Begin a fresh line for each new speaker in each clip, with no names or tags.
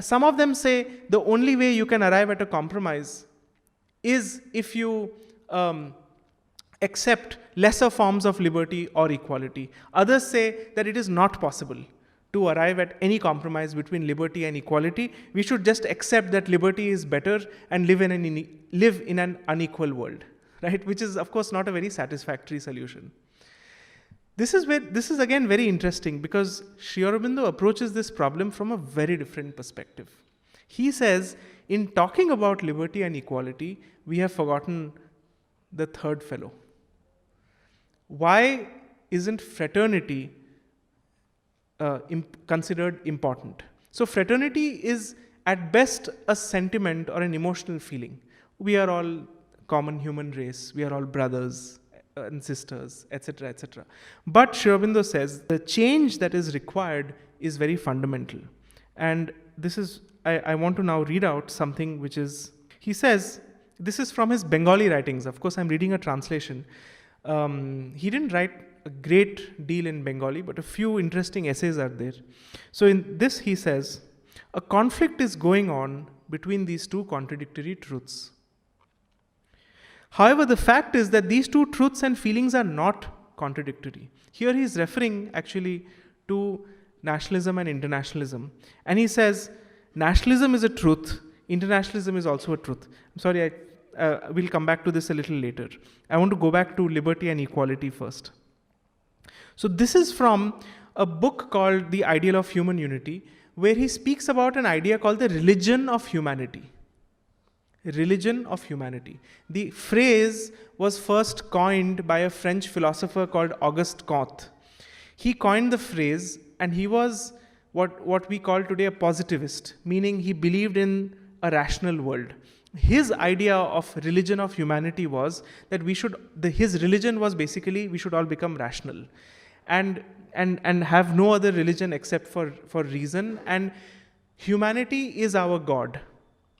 some of them say the only way you can arrive at a compromise is if you accept lesser forms of liberty or equality. Others say that it is not possible to arrive at any compromise between liberty and equality. We should just accept that liberty is better and live in an unequal world, right? Which is, of course, not a very satisfactory solution. This is again very interesting, because Sri Aurobindo approaches this problem from a very different perspective. He says, in talking about liberty and equality, we have forgotten the third fellow. Why isn't fraternity considered important? So fraternity is at best a sentiment or an emotional feeling. We are all common human race. We are all brothers and sisters, etc., etc. But Sri Aurobindo says the change that is required is very fundamental. And this is, I want to now read out something which is, he says, this is from his Bengali writings. Of course, I'm reading a translation. He didn't write a great deal in Bengali, but a few interesting essays are there. So in this he says, a conflict is going on between these two contradictory truths. However, the fact is that these two truths and feelings are not contradictory. Here he is referring actually to nationalism and internationalism. And he says, nationalism is a truth, internationalism is also a truth. I'm sorry, we'll come back to this a little later. I want to go back to liberty and equality first. So this is from a book called The Ideal of Human Unity, where he speaks about an idea called the religion of humanity. Religion of humanity. The phrase was first coined by a French philosopher called Auguste Comte. He coined the phrase, and he was what we call today a positivist, meaning he believed in a rational world. His idea of religion of humanity was that his religion was basically we should all become rational and have no other religion except for reason, and humanity is our God.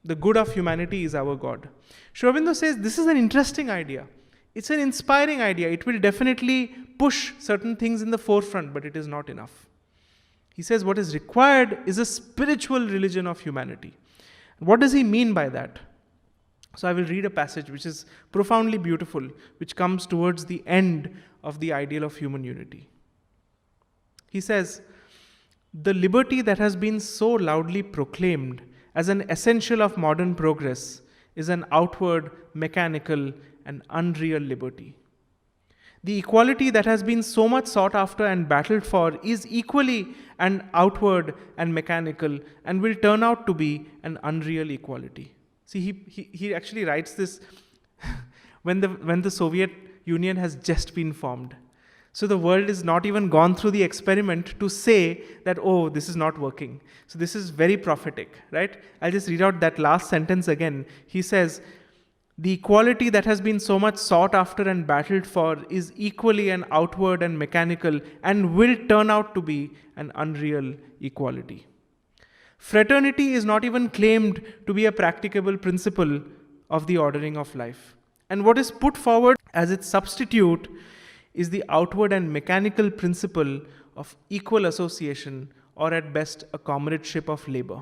The good of humanity is our God. Sri Aurobindo says this is an interesting idea. It's an inspiring idea. It will definitely push certain things in the forefront, but it is not enough. He says what is required is a spiritual religion of humanity. What does he mean by that? So I will read a passage which is profoundly beautiful, which comes towards the end of the ideal of human unity. He says, the liberty that has been so loudly proclaimed as an essential of modern progress is an outward, mechanical, and unreal liberty. The equality that has been so much sought after and battled for is equally an outward and mechanical and will turn out to be an unreal equality. See, he actually writes this when the Soviet Union has just been formed. So the world is not even gone through the experiment to say that, oh, this is not working. So this is very prophetic, right? I'll just read out that last sentence again. He says, the equality that has been so much sought after and battled for is equally an outward and mechanical and will turn out to be an unreal equality. Fraternity is not even claimed to be a practicable principle of the ordering of life. And what is put forward as its substitute is the outward and mechanical principle of equal association, or at best a comradeship of labor.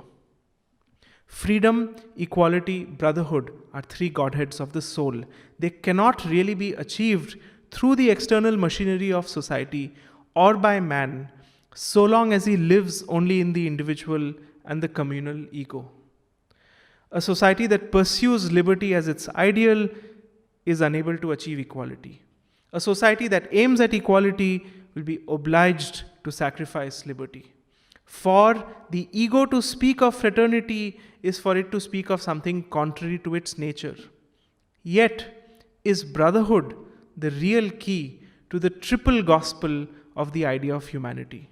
Freedom, equality, brotherhood are three godheads of the soul. They cannot really be achieved through the external machinery of society or by man, so long as he lives only in the individual and the communal ego. A society that pursues liberty as its ideal is unable to achieve equality. A society that aims at equality will be obliged to sacrifice liberty. For the ego to speak of fraternity is for it to speak of something contrary to its nature. Yet, is brotherhood the real key to the triple gospel of the idea of humanity?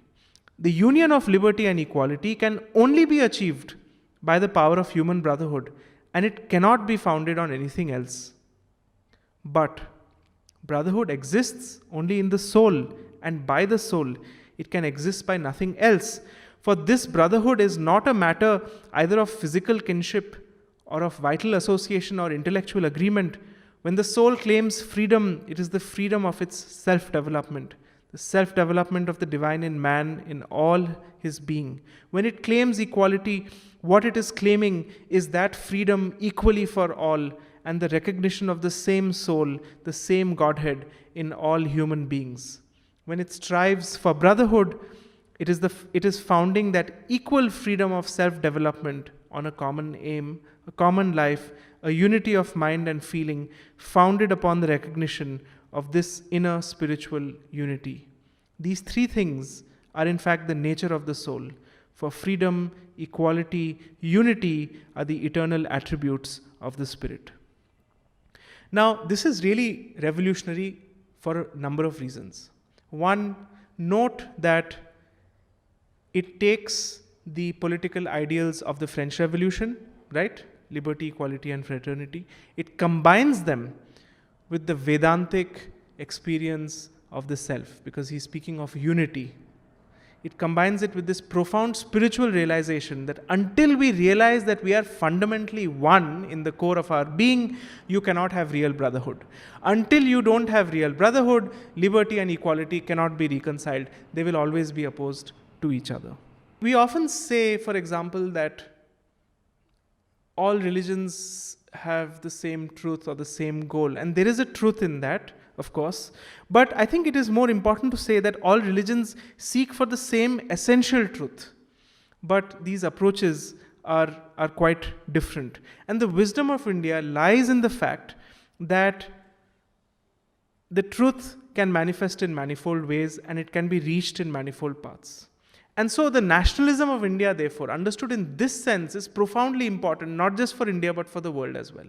The union of liberty and equality can only be achieved by the power of human brotherhood, and it cannot be founded on anything else. But brotherhood exists only in the soul, and by the soul, it can exist by nothing else. For this brotherhood is not a matter either of physical kinship or of vital association or intellectual agreement. When the soul claims freedom, it is the freedom of its self-development. the self-development of the divine in man in all his being. When it claims equality, what it is claiming is that freedom equally for all and the recognition of the same soul, the same Godhead in all human beings. When it strives for brotherhood, it is founding that equal freedom of self-development on a common aim, a common life, a unity of mind and feeling founded upon the recognition of this inner spiritual unity. These three things are in fact the nature of the soul. For freedom, equality, unity are the eternal attributes of the spirit. Now, this is really revolutionary for a number of reasons. One, note that it takes the political ideals of the French Revolution, right? Liberty, equality, and fraternity. It combines them with the Vedantic experience of the self, because he's speaking of unity. It combines it with this profound spiritual realization that until we realize that we are fundamentally one in the core of our being, you cannot have real brotherhood. Until you don't have real brotherhood, liberty and equality cannot be reconciled. They will always be opposed to each other. We often say, for example, that all religions have the same truth or the same goal. And there is a truth in that, of course. But I think it is more important to say that all religions seek for the same essential truth. But these approaches are quite different. And the wisdom of India lies in the fact that the truth can manifest in manifold ways and it can be reached in manifold paths. And so the nationalism of India, therefore, understood in this sense, is profoundly important, not just for India, but for the world as well.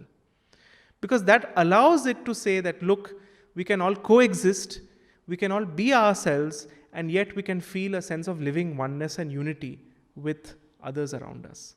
Because that allows it to say that, look, we can all coexist, we can all be ourselves, and yet we can feel a sense of living oneness and unity with others around us.